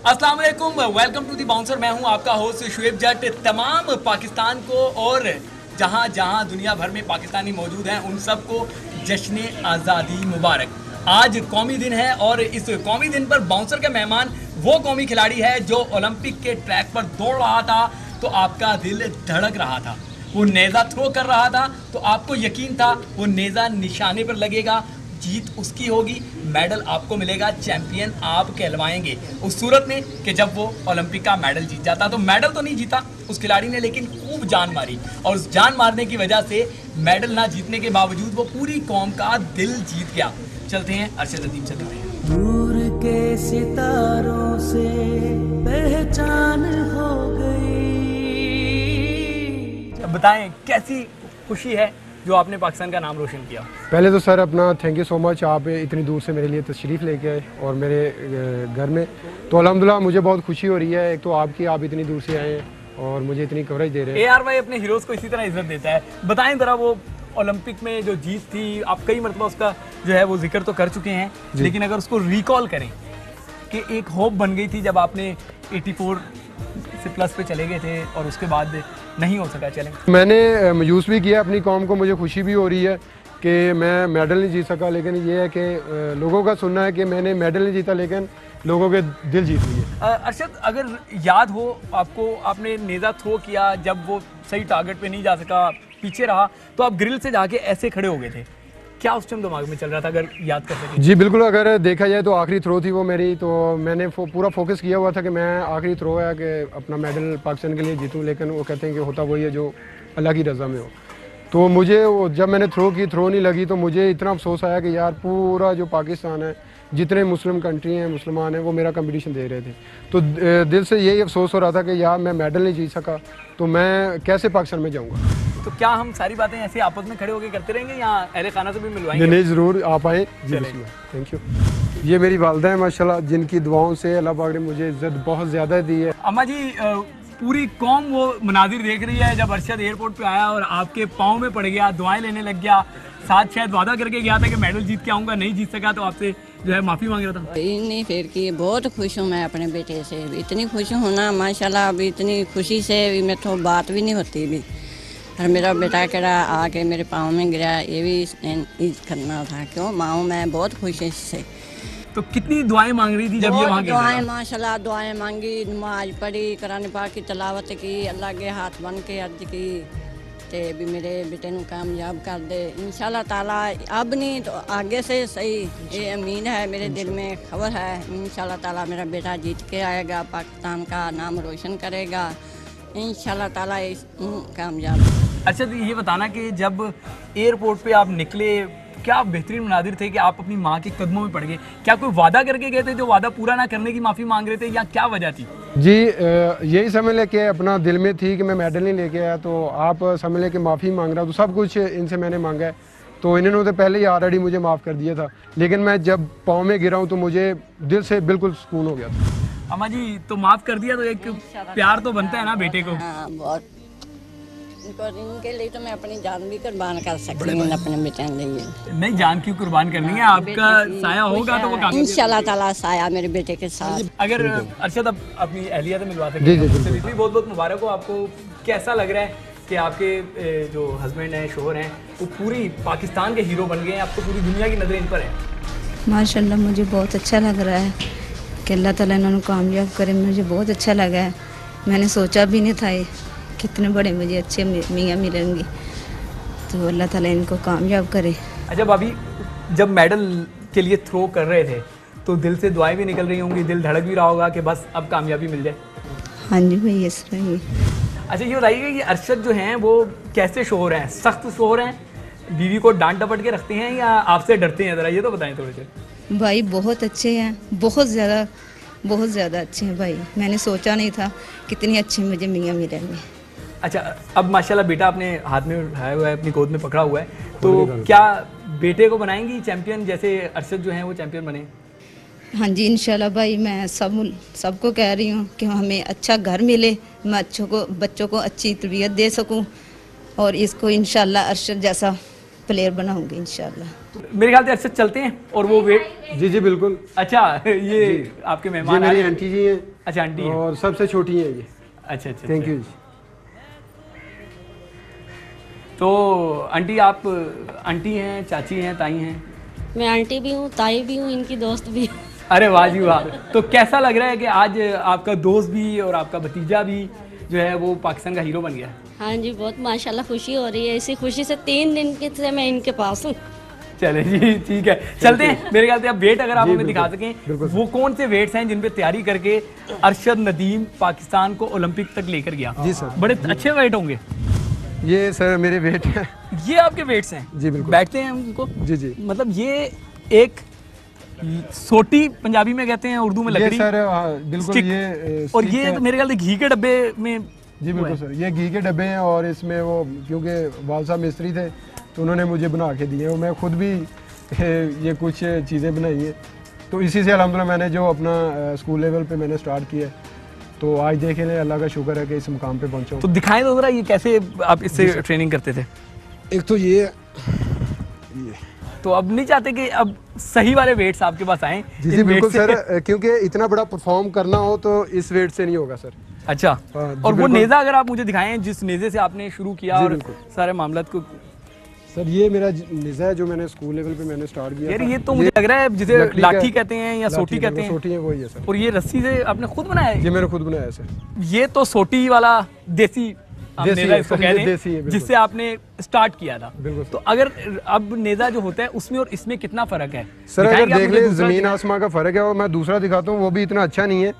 अस्सलाम वालेकुम, welcome to the bouncer. मैं हूं आपका होस्ट शुएब जट। तमाम पाकिस्तान को और जहां जहां दुनिया भर में पाकिस्तानी मौजूद हैं उन सबको जश्न आज़ादी मुबारक। आज कौमी दिन है और इस कौमी दिन पर बाउंसर का मेहमान वो कौमी खिलाड़ी है जो ओलंपिक के ट्रैक पर दौड़ रहा था तो आपका दिल धड़क रहा था। वो नेज़ा थ्रो कर रहा था तो आपको यकीन था वो नेज़ा निशाने पर लगेगा, जीत उसकी होगी, मेडल आपको मिलेगा, चैंपियन आप कहलवाएंगे। उस सूरत में कि जब वो ओलंपिक का मेडल जीत जाता। तो मेडल तो नहीं जीता उस खिलाड़ी ने, लेकिन खूब जान मारी और उस जान मारने की वजह से मेडल ना जीतने के बावजूद वो पूरी कौम का दिल जीत गया। चलते हैं अरशद अदीब से मिलते हैं। दूर के सितारों से पहचान हो गई। बताएं कैसी खुशी है जो आपने पाकिस्तान का नाम रोशन किया। पहले तो सर अपना थैंक यू सो मच, आप इतनी दूर से मेरे लिए तशरीफ़ लेके आए और मेरे घर में, तो अल्हम्दुलिल्लाह मुझे बहुत खुशी हो रही है। एक तो आपकी, आप इतनी दूर से आए हैं और मुझे इतनी कवरेज दे रहे हैं। AR भाई अपने हीरोज़ को इसी तरह इज्जत देता है। बताएं ज़रा वो ओलंपिक में जो जीत थी, आप कई मरतबा उसका जो है वो जिक्र तो कर चुके हैं, लेकिन अगर उसको रिकॉल करें कि एक होप बन गई थी जब आपने 84 से प्लस पे चले गए थे और उसके बाद नहीं हो सका चैलेंज। मैंने मायूस भी किया अपनी कौम को, मुझे खुशी भी हो रही है कि मैं मेडल नहीं जीत सका, लेकिन ये है कि लोगों का सुनना है कि मैंने मेडल नहीं जीता लेकिन लोगों के दिल जीत लिए। अरशद, अगर याद हो आपको, आपने नेज़ा थ्रो किया, जब वो सही टारगेट पे नहीं जा सका, पीछे रहा, तो आप ग्रिल से जाके ऐसे खड़े हो गए थे। क्या उस टाइम दिमाग में चल रहा था, अगर याद कर सकें? जी बिल्कुल, अगर देखा जाए तो आखिरी थ्रो थी वो मेरी, तो मैंने पूरा फोकस किया हुआ था कि मैं आखिरी थ्रो है कि अपना मेडल पाकिस्तान के लिए जीतूं, लेकिन वो कहते हैं कि होता वही है जो अल्लाह की रज़ा में हो। तो मुझे जब मैंने थ्रो नहीं लगी तो मुझे इतना अफसोस आया कि यार पूरा जो पाकिस्तान है, जितने मुस्लिम कंट्री हैं, मुसलमान हैं, वो मेरा कंपटीशन दे रहे थे। तो दिल से यही अफसोस हो रहा था कि यार मैं मेडल नहीं जीत सका तो मैं कैसे पाकिस्तान में जाऊँगा। तो क्या हम सारी बातें ऐसे आपस में खड़े होकर करते रहेंगे या अहले खाना से भी मिलवाएंगे? नहीं, ज़रूर आप आएँ जी। Thank you. ये मेरी वालदा है माशाल्लाह, जिनकी दुआओं से अल्लाह पाक ने मुझे इज्जत बहुत ज़्यादा दी है। अम्मा जी, पूरी कौम वो मनाजिर देख रही है जब अरशद एयरपोर्ट पे आया और आपके पाँव में पड़ गया, दुआएं लेने लग गया, साथ शायद वादा करके गया था कि मेडल जीत के आऊँगा, नहीं जीत सका तो आपसे जो है माफ़ी मांग रहा था। नहीं फिर की बहुत खुश हूँ मैं अपने बेटे से, इतनी खुश हूँ ना माशाल्लाह, अभी इतनी खुशी से मैं तो बात भी नहीं होती भी। और मेरा बेटा करा आके मेरे पाँव में गिरा, ये भी करना था, क्यों माँ मैं बहुत खुश है इससे। तो कितनी दुआएं मांग रही थी जब ये वहाँ दुआएं माशाल्लाह दुआएं मांगी, नमाज पढ़ी, कुरान पाक की तलावत की, अल्लाह के हाथ बन के अर्ज की ते भी मेरे बेटे को कामयाब कर दे इंशाल्लाह ताला। अब नहीं तो आगे से सही, ये उम्मीद है मेरे दिल में, खबर है इंशाल्लाह ताला मेरा बेटा जीत के आएगा, पाकिस्तान का नाम रोशन करेगा इंशाल्लाह ताला, कामयाब। अच्छा, तो ये बताना कि जब एयरपोर्ट पे आप निकले, क्या बेहतरीन मुनाजिर थे कि आप अपनी माँ के कदमों में पड़ गए। क्या कोई वादा करके गए थे जो वादा पूरा ना करने की माफ़ी मांग रहे थे, या क्या वजह थी? जी यही समझ ले कि अपना दिल में थी कि मैं मेडल नहीं लेके आया, तो आप समझ ले कि माफ़ी मांग रहा, तो सब कुछ इनसे मैंने मांगा है। तो इन्होंने तो पहले ही ऑलरेडी मुझे माफ़ कर दिया था, लेकिन मैं जब पाँव में गिरा हूँ तो मुझे दिल से बिल्कुल सुकून हो गया था। अम्मा जी, तो माफ़ कर दिया तो एक प्यार तो बनता है ना बेटे को। हाँ बहुत, इनके लिए तो मैं अपनी जान भी कुर्बान कर सकती हूँ अपने बेटे के लिए। नहीं, जान क्यों कुर्बान करनी है, आपका साया होगा तो वो काम इंशाल्लाह ताला साया मेरे बेटे के साथ। अगर अरशद अब अपनी अहलिया से मिलवा जी, जी, सकते हैं, बहुत बहुत मुबारक हो आपको। कैसा लग रहा है कि आपके जो हस्बैंड हैं, शोहर हैं, वो पूरी पाकिस्तान के हीरो बन गए हैं, आपको पूरी दुनिया की नज़र इन पर है? माशाल्लाह मुझे बहुत अच्छा लग रहा है कि अल्लाह ताला इन्होंने कामयाब करे, मुझे बहुत अच्छा लगा है। मैंने सोचा भी नहीं था ये कितने बड़े मुझे अच्छे मियाँ मिलेंगे, तो अल्लाह ताला इनको कामयाब करे। अच्छा भाभी, जब मेडल के लिए थ्रो कर रहे थे तो दिल से दुआएं भी निकल रही होंगी, दिल धड़क भी रहा होगा कि बस अब कामयाबी मिल जाए? हाँ जी भाई, इस तरह ही। अच्छा, ये बताइएगा कि अरशद जो हैं वो कैसे शोहर हैं? सख्त शोहर हैं, बीवी को डांट डपट के रखते हैं या आपसे डरते हैं? ज़रा ये तो बताएं थोड़े से। भाई बहुत अच्छे हैं, बहुत ज़्यादा अच्छे हैं भाई। मैंने सोचा नहीं था कितने अच्छे मुझे मियाँ मिलेंगे। अच्छा, अब माशाल्लाह बेटा अपने हाथ में उठाया हुआ है, अपनी गोद में पकड़ा हुआ है, तो क्या बेटे को बनाएंगी चैंपियन जैसे अरशद जो हैं वो चैंपियन बने? हाँ जी इंशाल्लाह भाई, मैं सबको कह रही हूँ कि हमें अच्छा घर मिले, मैं बच्चों को अच्छी तरबियत दे सकूँ और इसको इंशाल्लाह अरशद जैसा प्लेयर बनाऊंगी इंशाल्लाह। मेरे ख्याल से अरशद चलते हैं और वो वेट। जी जी बिल्कुल। अच्छा, ये आपके मेहमान मेरी आंटी जी हैं, अच्छा आंटी है। और सबसे छोटी है ये। अच्छा अच्छा, थैंक यू जी। तो आंटी आप आंटी हैं, चाची हैं, ताई हैं? मैं आंटी भी हूँ, ताई भी हूँ, इनकी दोस्त भी हूँ। अरे वाह जी वाह। तो कैसा लग रहा है कि आज आपका दोस्त भी और आपका भतीजा भी जो है वो पाकिस्तान का हीरो बन गया? हाँ जी, बहुत माशाल्लाह खुशी हो रही है। इसी खुशी से 3 दिन के से मैं इनके पास हूँ। चले जी ठीक है, चलते हैं। मेरे ख्याल से आप वेट अगर आप हमें दिखा सकें, बिल्कुल। वो कौन से वेट्स हैं जिन पे तैयारी करके अरशद नदीम पाकिस्तान को ओलंपिक तक लेकर गया? जी सर। बड़े अच्छे वेट होंगे ये सर मेरे वेट है। ये आपके वेट्स हैं? जी बिल्कुल। बैठते हैं उनको? जी जी। मतलब ये एक सोटी पंजाबी में कहते हैं, उर्दू में ये लकड़ी सर बिल्कुल stick। ये और stick ये है। तो मेरे ख्याल से घी के डब्बे में। जी बिल्कुल सर, ये घी के डब्बे हैं और इसमें वो क्योंकि वाल साहब मिस्त्री थे तो उन्होंने मुझे बना के दिए और मैं खुद भी ये कुछ चीज़ें बनाई हैं। तो इसी से अल्हम्दुलिल्लाह मैंने जो अपना स्कूल लेवल पे मैंने स्टार्ट किया है। तो आज देखें अल्लाह का शुक्र है कि इस मुकाम पे पहुंचा हूं। तो दिखाएं तो जरा ये कैसे आप इससे ट्रेनिंग करते थे? एक तो ये तो अब नहीं चाहते कि अब सही वाले वेट्स आपके पास आए? जी जी बिल्कुल सर, क्योंकि इतना बड़ा परफॉर्म करना हो तो इस वेट से नहीं होगा सर। अच्छा। हाँ, जी और वो बिल्कुल। नेज़ा अगर आप मुझे दिखाएं जिस नेज़े से आपने शुरू किया जी और बिल्कुल। सारे मामलात को। सर ये मेरा निज़ा है जो मैंने स्कूल लेवल पे मैंने स्टार्ट किया यार था। ये तो मुझे लग रहा है जिसे लकड़ी का- लाठी कहते हैं या सोटी कहते हैं। सोटी है वही है सर। और ये रस्सी से आपने खुद बनाया है? ये मैंने खुद बनाया है सर। ये तो सोटी वाला देसी आप देसी नेज़ा है, इसको सर, कह ये रहे हैं, देसी है, बिल्कुल। जिससे आपने स्टार्ट किया था। बिल्कुल तो अगर अब नेज़ा जो होता है उसमें और इसमें कितना फर्क है? सर अगर दिखाएंगे आप देख मुझे ले दूसरा? जमीन आसमां का फर्क है और मैं दूसरा दिखाता हूँ वो भी इतना अच्छा नहीं है।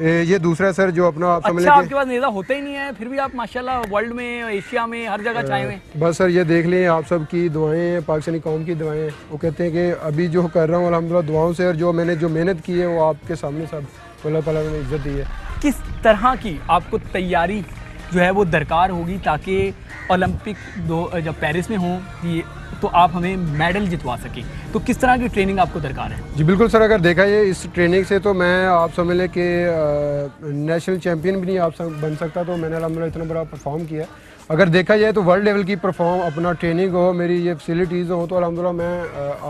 ये दूसरा सर जो अपना आप समझ अच्छा, लें आपके पास नेज़ा होता ही नहीं है फिर भी आप माशाल्लाह वर्ल्ड में, एशिया में, हर जगह छाए हुए हैं। बस सर ये देख लें आप सब की दुआएं हैं, पाकिस्तानी कौम की दुआएं हैं। वो कहते हैं कि अभी जो कर रहा हूँ अल्हम्दुलिल्लाह दुआओं से और जो मैंने जो मेहनत की है वो आपके सामने सब अल्लाह ताला ने इज्जत दी है। किस तरह की आपको तैयारी जो है वो दरकार होगी ताकि ओलंपिक जब पेरिस में हो तो आप हमें मेडल जितवा सकें? तो किस तरह की ट्रेनिंग आपको दरकार है? जी बिल्कुल सर, अगर देखा जाए इस ट्रेनिंग से तो मैं आप समझ लें कि नेशनल चैम्पियन भी नहीं आप बन सकता। तो मैंने अल्हम्दुलिल्लाह इतना बड़ा परफॉर्म किया। अगर देखा जाए तो वर्ल्ड लेवल की परफॉर्म अपना ट्रेनिंग हो, मेरी ये फैसिलिटीज़ हो तो अल्हम्दुलिल्लाह मैं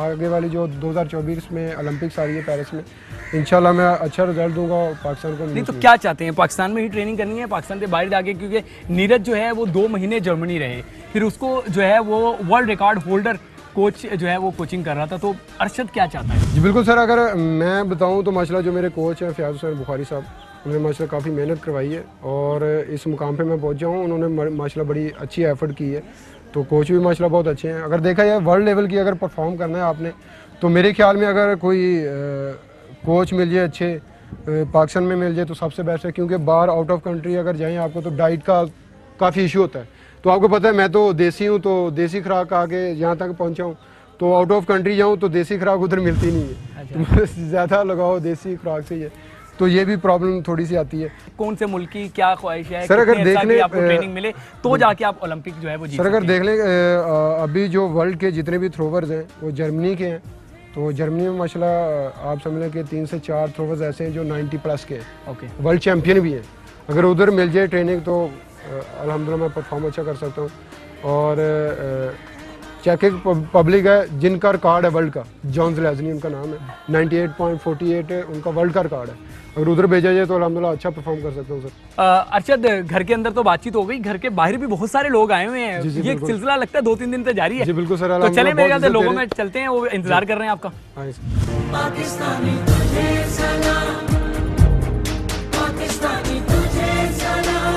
आगे वाली जो 2024 में ओलंपिक्स आ रही है पेरिस में इंशाल्लाह मैं अच्छा रिजल्ट दूंगा और पाकिस्तान को। नहीं तो क्या चाहते हैं, पाकिस्तान में ही ट्रेनिंग करनी है, पाकिस्तान से बाहर जाके? क्योंकि नीरज जो है वो 2 महीने जर्मनी रहे, फिर उसको जो है वो वर्ल्ड रिकॉर्ड होल्डर कोच जो है वो कोचिंग कर रहा था। तो अरशद क्या चाहता है? जी बिल्कुल सर, अगर मैं बताऊं तो माशाल्लाह जो मेरे कोच हैं फ़याज़ हुसैन बुखारी साहब, उन्होंने माशाल्लाह काफ़ी मेहनत करवाई है और इस मुकाम पे मैं पहुंचा हूं। उन्होंने माशाल्लाह बड़ी अच्छी एफर्ट की है। तो कोच भी माशाल्लाह बहुत अच्छे हैं। अगर देखा जाए वर्ल्ड लेवल की अगर परफॉर्म करना है आपने तो मेरे ख्याल में अगर कोई कोच मिल जाए अच्छे पाकिस्तान में मिल जाए तो सबसे बेस्ट है। क्योंकि बाहर आउट ऑफ कंट्री अगर जाएँ आपको तो डाइट का काफ़ी इशू होता है। तो आपको पता है मैं तो देसी हूँ, तो देसी खुराक आके यहाँ तक पहुँचा हूँ। तो आउट ऑफ कंट्री जाऊँ तो देसी खुराक उधर मिलती नहीं है। तो ज़्यादा लगाओ देसी खुराक से ही है। तो ये भी प्रॉब्लम थोड़ी सी आती है। कौन से मुल्क की क्या ख्वाहिश है सर, अगर देख लें आपको ट्रेनिंग मिले तो जाके आप ओलंपिक जो है वो जीत सर, अगर सकते हैं? देख लें अभी जो वर्ल्ड के जितने भी थ्रोवर्स हैं वो जर्मनी के हैं। तो जर्मनी में माशाल्लाह आप समझ लें कि 3 से 4 थ्रोवर्स ऐसे हैं जो 90+ के हैं, ओके। वर्ल्ड चैम्पियन भी हैं। अगर उधर मिल जाए ट्रेनिंग तो अल्हम्दुलिल्लाह मैं परफॉर्म अच्छा कर सकता हूँ। और चेक एक पब्लिक है जिनका रिकॉर्ड है वर्ल्ड का, जॉन्स लेजनी उनका नाम है, 98.48 उनका वर्ल्ड का रिकॉर्ड है। अगर उधर भेजा जाए तो अल्हम्दुलिल्लाह अच्छा परफॉर्म कर सकता हूँ सर। अरशद, घर के अंदर तो बातचीत हो गई, घर के बाहर भी बहुत सारे लोग आए हुए हैं। जी, जी, ये बिल्कुल। सिलसिला लगता है 2-3 दिन से जारी है। जी बिल्कुल सर, तो अल्हम्दुलिल्लाह चले मेरे ख्याल से बहुत लोगों इज्जत में चलते हैं, वो इंतजार कर रहे हैं आपका। हाँ जी। पाकिस्तानी तुझे सलाम, पाकिस्तानी तुझे सलाम,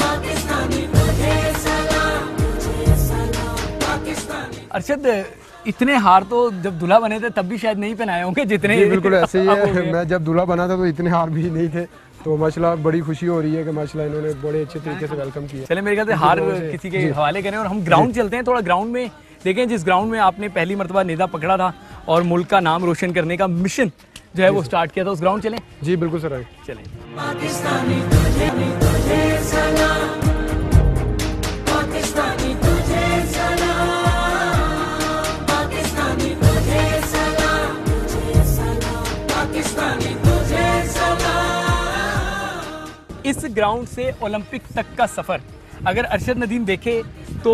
पाकिस्तानी तुझे सलाम, तुझे सलाम, पाकिस्तानी। अरशद, इतने हार तो जब दूल्हा बने थे तब भी शायद नहीं पहनाए होंगे जितने जी बिल्कुल ऐसे ही अब हो है। गए। मैं जब दूल्हा बना था तो इतने हार भी नहीं थे। तो माशाल्लाह बड़ी खुशी हो रही है कि माशाल्लाह इन्होंने बड़े अच्छे तरीके से वेलकम किया। चले मेरे ख्याल से हार लोगों से- किसी के जी। हवाले करें और हम ग्राउंड चलते हैं। थोड़ा ग्राउंड में देखें, जिस ग्राउंड में आपने पहली मरतबा नेज़ा पकड़ा था और मुल्क का नाम रोशन करने का मिशन जो है वो स्टार्ट किया था, उस ग्राउंड चलें। जी बिल्कुल सर, आए। चलें। पाकिस्तानी तुझे सलाम, पाकिस्तानी तुझे सलाम, पाकिस्तानी तुझे सलाम, तुझे सलाम, पाकिस्तानी तुझे सलाम। इस ग्राउंड से ओलंपिक तक का सफ़र अगर अरशद नदीम देखे तो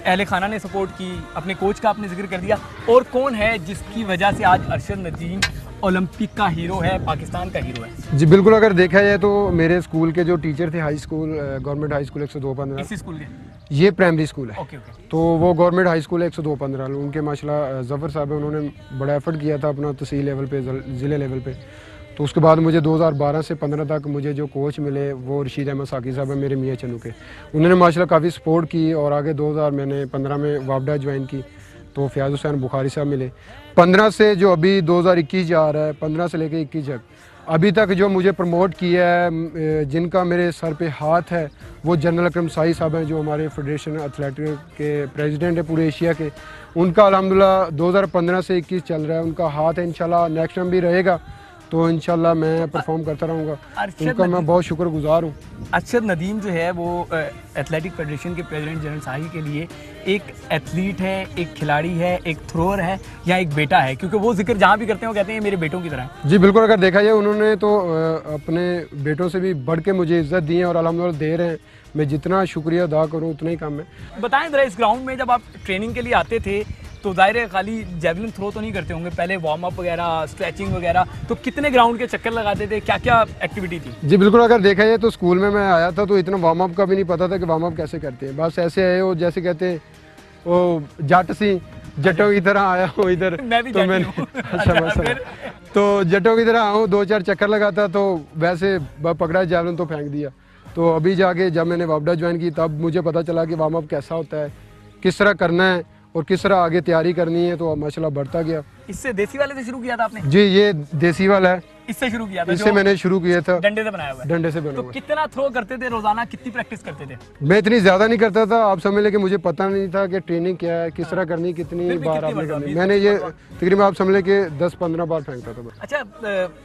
अहले खाना ने सपोर्ट की, अपने कोच का आपने जिक्र कर दिया, और कौन है जिसकी वजह से आज अरशद नदीम ओलंपिक का हीरो है, पाकिस्तान का हीरो है। जी बिल्कुल, अगर देखा जाए तो मेरे स्कूल के जो टीचर थे, high school government high school 102-15, इसी स्कूल के? ये प्राइमरी स्कूल है। Okay okay. तो वो गवर्नमेंट हाई स्कूल है 102-15, उनके माशाल्लाह जफ़र साहब है, उन्होंने बड़ा एफर्ट किया था अपना तहसील लेवल पे, ज़िले लेवल पे। तो उसके बाद मुझे 2012 से 15 तक मुझे जो कोच मिले वो रशीद अहमद साकी साहब है, मेरे मियाँ चन्नू के। उन्होंने माशाल्लाह काफ़ी सपोर्ट की और आगे 2015 में वापडा ज्वाइन की, तो फ़याज़ हुसैन बुखारी साहब मिले। 15 से जो अभी 2021 जा रहा है, 15 से लेकर 21 तक अभी तक जो मुझे प्रमोट किया है, जिनका मेरे सर पे हाथ है, वो जनरल अकरम साई साहब हैं, जो हमारे फेडरेशन एथलेटिक के प्रेसिडेंट है पूरे एशिया के। उनका अल्हम्दुलिल्लाह 2015 से 21 चल रहा है, उनका हाथ है, इंशाल्लाह नेक्स्ट टाइम भी रहेगा, तो इंशाल्लाह मैं परफॉर्म करता रहूँगा। उनका मैं बहुत शुक्रगुजार हूँ। अरशद नदीम जो है वो एथलेटिक फेडरेशन के प्रेसिडेंट जनरल साही के लिए एक एथलीट है, एक खिलाड़ी है, एक थ्रोअर है या एक बेटा है, क्योंकि वो जिक्र जहाँ भी करते हैं वो कहते हैं मेरे बेटों की तरह। जी बिल्कुल, अगर देखा जाए उन्होंने तो अपने बेटों से भी बढ़ के मुझे इज़्ज़त दी है और अल्हम्दुलिल्लाह दे रहे हैं। मैं जितना शुक्रिया अदा करूँ उतना ही कम है। बताएं ज़रा, इस ग्राउंड में जब आप ट्रेनिंग के लिए आते थे तो ज़ाहिर है खाली जेवलिन थ्रो तो नहीं करते होंगे, पहले वार्म अप वगैरह, स्ट्रेचिंग वगैरह, तो कितने ग्राउंड के चक्कर लगाते थे, क्या क्या एक्टिविटी थी? जी बिल्कुल, अगर देखा जाए तो स्कूल में मैं आया था तो इतना वार्म अप का भी नहीं पता था कि वार्म अप कैसे करते हैं। बस ऐसे आए हो जैसे कहते हैं वो जट सी जटों की तरह आया हूँ इधर। मैं भी तो मैंने अच्छा बस तो जटों की तरह आया हूँ, 2-4 चक्कर लगाता तो वैसे पकड़ा जेवलिन तो फेंक दिया। तो अभी जाके जब मैंने वापडा ज्वाइन की तब मुझे पता चला कि वार्म अप कैसा होता है, किस तरह करना है और किस तरह आगे तैयारी करनी है, तो माशाल्लाह बढ़ता गया। इससे देसी वाले से शुरू किया था आपने? जी ये देसी वाला है, इससे शुरू किया था? इससे मैंने शुरू किया था, डंडे से बनाया हुआ है? डंडे से बना तो हुआ। कितना थ्रो करते थे रोजाना, कितनी प्रैक्टिस करते थे? मैं इतनी ज़्यादा नहीं करता था, आप समझ लें कि मुझे पता नहीं था कि ट्रेनिंग क्या है, किस तरह करनी, कितनी बार आपने करनी। मैंने ये तकरीबन आप समझ लें कि 10-15 बार फेंकता था। अच्छा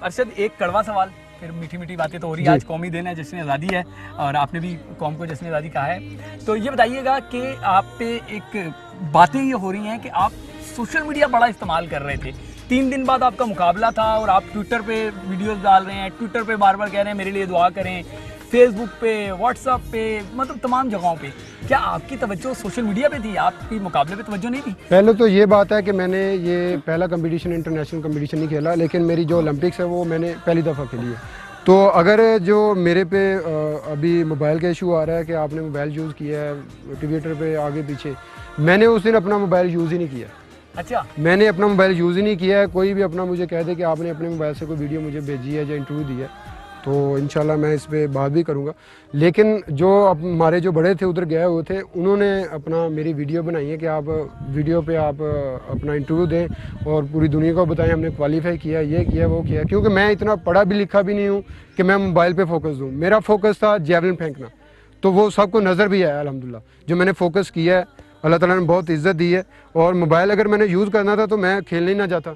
अरशद, एक कड़वा सवाल, फिर मीठी मीठी बातें तो हो रही है। आज कौमी दिन है, जश्न आज़ादी है और आपने भी कौम को जश्न आज़ादी कहा है, तो ये बताइएगा कि आप पे एक बातें ये हो रही हैं कि आप सोशल मीडिया बड़ा इस्तेमाल कर रहे थे। 3 दिन बाद आपका मुकाबला था और आप ट्विटर पे वीडियोस डाल रहे हैं, ट्विटर पे बार बार कह रहे हैं मेरे लिए दुआ करें, फेसबुक पे, व्हाट्सएप पे, मतलब तमाम जगहों पे। क्या आपकी तवज्जो सोशल मीडिया पे थी, आपकी मुकाबले पे तवज्जो नहीं थी? पहले तो ये बात है कि मैंने ये पहला कंपटीशन इंटरनेशनल कंपटीशन नहीं खेला, लेकिन मेरी जो ओलंपिक्स है वो मैंने पहली दफ़ा खेली है। तो अगर जो मेरे पे अभी मोबाइल का इशू आ रहा है कि आपने मोबाइल यूज़ किया है ट्विटर पे आगे पीछे, मैंने उस दिन अपना मोबाइल यूज़ ही नहीं किया। अच्छा, मैंने अपना मोबाइल यूज़ ही नहीं किया है। कोई भी अपना मुझे कह दे कि आपने अपने मोबाइल से कोई वीडियो मुझे भेजी है या इंटरव्यू दिया है, तो इंशाल्लाह मैं इस पर बात भी करूँगा। लेकिन जो हमारे जो बड़े थे उधर गए हुए थे, उन्होंने अपना मेरी वीडियो बनाई है कि आप वीडियो पे आप अपना इंटरव्यू दें और पूरी दुनिया को बताएं हमने क्वालिफाई किया, ये किया, वो किया। क्योंकि मैं इतना पढ़ा भी लिखा भी नहीं हूँ कि मैं मोबाइल पे फोकस दूँ। मेरा फोकस था जेवलिन फेंकना, तो वो सबको नज़र भी आया अल्हम्दुलिल्लाह। जो मैंने फोकस किया है, अल्लाह ताला ने बहुत इज़्ज़त दी है। और मोबाइल अगर मैंने यूज़ करना था तो मैं खेलने ही ना जाता,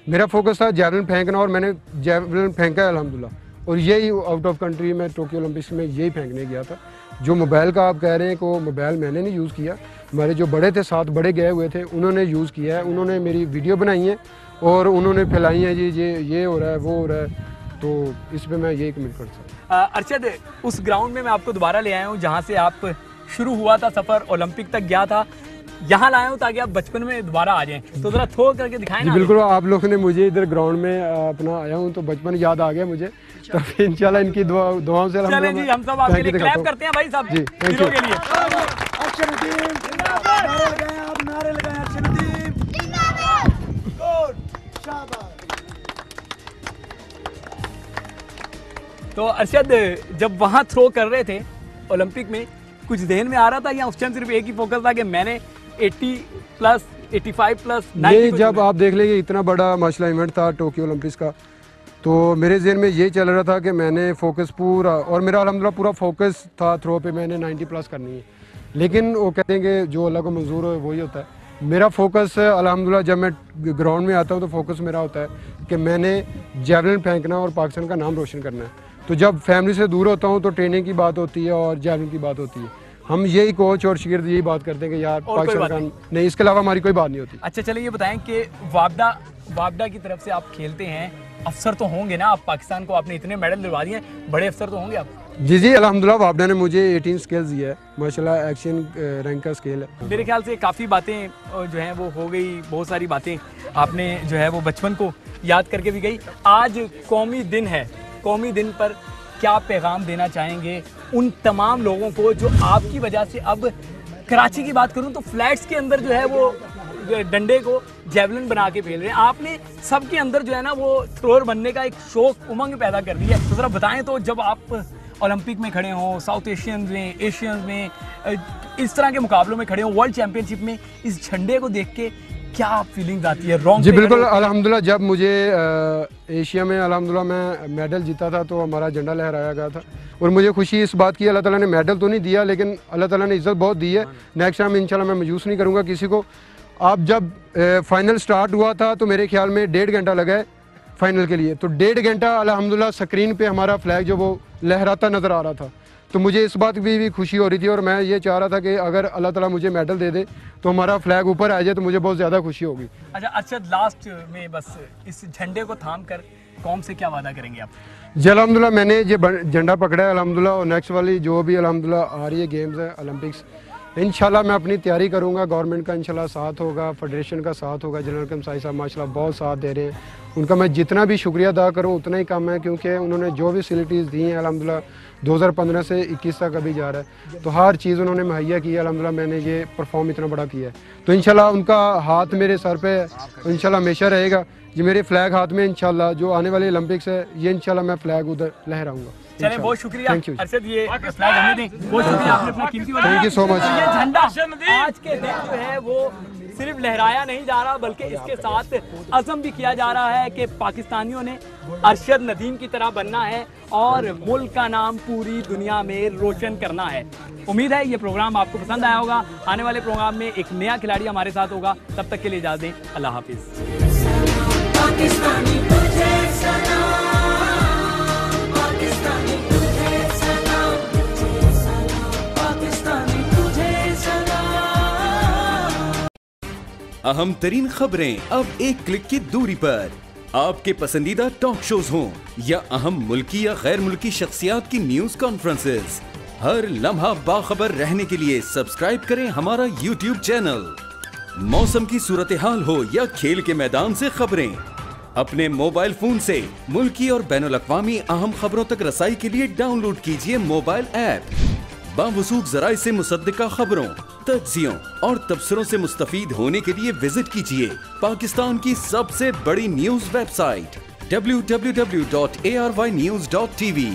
मेरा फोकस था जेवलिन फेंकना और मैंने जेवलिन फेंका है अल्हम्दुलिल्लाह। और यही आउट ऑफ कंट्री में टोक्यो ओलंपिक्स में यही फेंकने गया था। जो मोबाइल का आप कह रहे हैं कि वो मोबाइल मैंने नहीं यूज़ किया, हमारे जो बड़े थे, 7 बड़े गए हुए थे, उन्होंने यूज़ किया है। उन्होंने मेरी वीडियो बनाई है और उन्होंने फैलाई है, जी ये हो रहा है, वो हो रहा है। तो इस पर मैं यही कमेंट कर सकता हूँ। अरशद, उस ग्राउंड में मैं आपको दोबारा ले आया हूँ जहाँ से आप शुरू हुआ था सफ़र, ओलंपिक तक गया था, यहाँ लाया हूँ ताकि आप बचपन में दोबारा आ जाएं। तो ज़रा थ्रो करके दिखाएं ना। बिल्कुल, आप लोगों ने मुझे इधर ग्राउंड में अपना आया हूँ तो बचपन याद आ गया मुझे। तो इंशाल्लाह इनकी दुआओं से चलें जी, हम सब आपके लिए क्लैप करते हैं भाई साहब जी, थैंक यू के लिए। नारे लगाएं अरशद तो अरशद, जब वहाँ थ्रो कर रहे थे ओलंपिक में, कुछ ध्यान में आ रहा था या उस टाइम सिर्फ एक ही फोकस था कि मैंने 80 प्लस 85 प्लस 90? नहीं, जब आप देख लेंगे इतना बड़ा माशाल्लाह इवेंट था टोक्यो ओलंपिक्स का, तो मेरे जहन में ये चल रहा था कि मैंने फोकस पूरा, और मेरा अल्हम्दुलिल्लाह पूरा फोकस था थ्रो पे, मैंने 90 प्लस करनी है। लेकिन वो कहते हैं कि जो अल्लाह को मंजूर हो वही होता है। मेरा फोकस अल्हम्दुलिल्लाह जब मैं ग्राउंड में आता हूँ तो फोकस मेरा होता है कि मैंने जेवलिन फेंकना और पाकिस्तान का नाम रोशन करना है। तो जब फैमिली से दूर होता हूँ तो ट्रेनिंग की बात होती है और जेवलिन की बात होती है। हम यही कोच और शागिर्द यही बात करते हैं कि यार पाकिस्तान का नहीं, इसके अलावा हमारी कोई बात नहीं होती। अच्छा चलिए, ये बताएं कि वापडा की तरफ से आप खेलते हैं, अफसर तो होंगे ना आप, पाकिस्तान को आपने इतने मेडल दिलवा दिए हैं, बड़े अफसर तो होंगे आप? जी जी अल्हम्दुलिल्लाह वापडा ने मुझे 18 स्केल्स दिया है माशाल्लाह, एक्शन रैंक का स्केल है। मेरे ख्याल से काफ़ी बातें जो हैं वो हो गई, बहुत सारी बातें आपने जो है वो बचपन को याद करके भी गई। आज कौमी दिन है, कौमी दिन पर क्या पैगाम देना चाहेंगे उन तमाम लोगों को जो आपकी वजह से, अब कराची की बात करूं तो फ्लैट्स के अंदर जो है वो डंडे को जेवलिन बना के फेल रहे हैं, आपने सबके अंदर जो है ना वो थ्रोअर बनने का एक शौक, उमंग पैदा कर दिया है। तो ज़रा बताएं तो, जब आप ओलंपिक में खड़े हों, साउथ एशियन में, एशियन में, इस तरह के मुकाबलों में खड़े हों, वर्ल्ड चैंपियनशिप में, इस झंडे को देख के क्या फीलिंग्स आती है? रॉन्ग जी बिल्कुल अल्हम्दुलिल्लाह, जब मुझे एशिया में अल्हम्दुलिल्लाह मैं मेडल जीता था तो हमारा झंडा लहराया गया था और मुझे खुशी इस बात की, अल्लाह ताला ने मेडल तो नहीं दिया लेकिन अल्लाह ताला ने इज़्ज़त बहुत दी है। नेक्स्ट टाइम इंशाल्लाह मैं मायूस नहीं करूँगा किसी को। आप जब फाइनल स्टार्ट हुआ था तो मेरे ख्याल में 1.5 घंटा लगा है फाइनल के लिए, तो 1.5 घंटा अल्हम्दुलिल्लाह स्क्रीन पे हमारा फ्लैग जो वो लहराता नज़र आ रहा था, तो मुझे इस बात की भी खुशी हो रही थी और मैं ये चाह रहा था कि अगर अल्लाह ताला मुझे मेडल दे दे तो हमारा फ्लैग ऊपर आ जाए तो मुझे बहुत ज़्यादा खुशी होगी। अच्छा अरशद, लास्ट में बस इस झंडे को थाम कर कौम से क्या वादा करेंगे आप? जी अल्हम्दुलिल्लाह, मैंने ये झंडा पकड़ा है अल्हम्दुलिल्लाह, और नेक्स्ट वाली जो भी अल्हम्दुलिल्लाह आ रही है गेम्स है ओलंपिक्स, इंशाल्लाह मैं अपनी तैयारी करूंगा। गवर्नमेंट का इंशाल्लाह साथ होगा, फेडरेशन का साथ होगा, जनरल कमसाई साहब माशाल्लाह बहुत साथ दे रहे हैं, उनका मैं जितना भी शुक्रिया अदा करूं उतना ही कम है, क्योंकि उन्होंने जो भी फैसिलिटीज़ दी हैं अल्हम्दुलिल्लाह 2015 से 21 तक अभी जा रहा है, तो हर चीज़ उन्होंने मुहैया की है अल्हम्दुलिल्लाह, मैंने ये परफॉर्म इतना बड़ा किया है, तो इंशाल्लाह उनका हाथ मेरे सर पे इंशाल्लाह हमेशा रहेगा। जी मेरे फ्लैग हाथ में इंशाल्लाह जो आने वाले ओलंपिक्स है ये इंशाल्लाह मैं फ्लैग उधर लहराऊंगा। चलें, बहुत शुक्रिया थैंक यू अरशद, ये फ्लैग हमें दें, बहुत शुक्रिया, आपने अपना कीमती वक्त दिया। Thank you so much. ये झंडा आज के दिन जो है वो सिर्फ लहराया नहीं जा रहा बल्कि इसके साथ अज़म भी किया जा रहा है कि पाकिस्तानियों ने अरशद नदीम की तरह बनना है और मुल्क का नाम पूरी दुनिया में रोशन करना है। उम्मीद है ये प्रोग्राम आपको पसंद आया होगा। आने वाले प्रोग्राम में एक नया खिलाड़ी हमारे साथ होगा, तब तक के लिए इजाज़त दें, अल्लाह हाफिज़। अहम तरीन खबरें अब एक क्लिक की दूरी पर, आपके पसंदीदा टॉक शोज हों या अहम मुल्की या गैर मुल्की शख्सियात की न्यूज कॉन्फ्रेंसेस, हर लम्हा बाखबर रहने के लिए सब्सक्राइब करें हमारा YouTube चैनल। मौसम की सूरत हाल हो या खेल के मैदान से खबरें, अपने मोबाइल फोन से मुल्की और बैनुल-अक़वामी अहम खबरों तक रसाई के लिए डाउनलोड कीजिए मोबाइल ऐप। बावसूख ज़राए से मुसद्दिका खबरों, तज्ज़ियों और तबसरों से मुस्तफ़ीद होने के लिए विजिट कीजिए पाकिस्तान की सबसे बड़ी न्यूज वेबसाइट www.arvynews.tv।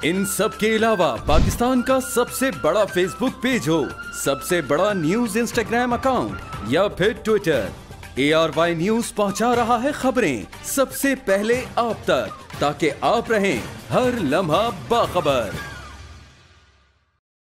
इन सब के अलावा पाकिस्तान का सबसे बड़ा फेसबुक पेज हो, सबसे बड़ा न्यूज इंस्टाग्राम अकाउंट या फिर ट्विटर, ARY न्यूज पहुंचा रहा है खबरें सबसे पहले आप तक, ताकि आप रहें हर लम्हा बाखबर।